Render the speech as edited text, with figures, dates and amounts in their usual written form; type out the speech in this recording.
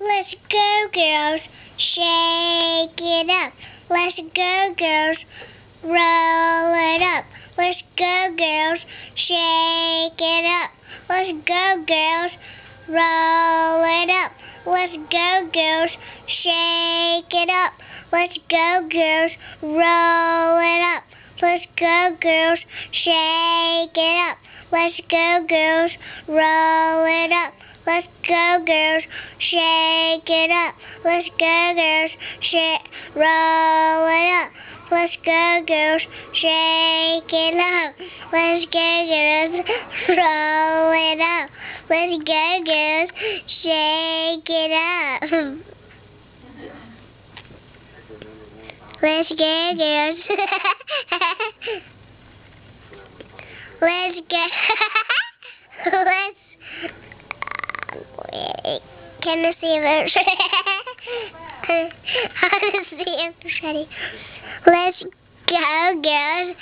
Let's go, girls. Shake it up. Let's go, girls. Roll it up. Let's go, girls. Shake it up. Let's go, girls. Roll it up. Let's go, girls. Shake it up. Let's go, girls. Roll it up. Let's go, girls. Shake it up. Let's go, girls. Roll it up. Let's go, girls. Shake it up. Let's go, girls. Roll it up. Let's go, girls. Shake it up. Let's go, girls. Roll it up. Let's go, girls. Shake it up. Let's go, girls. Let's go. Let's. Can I see this? How to see it, Freddy? Let's go, girls.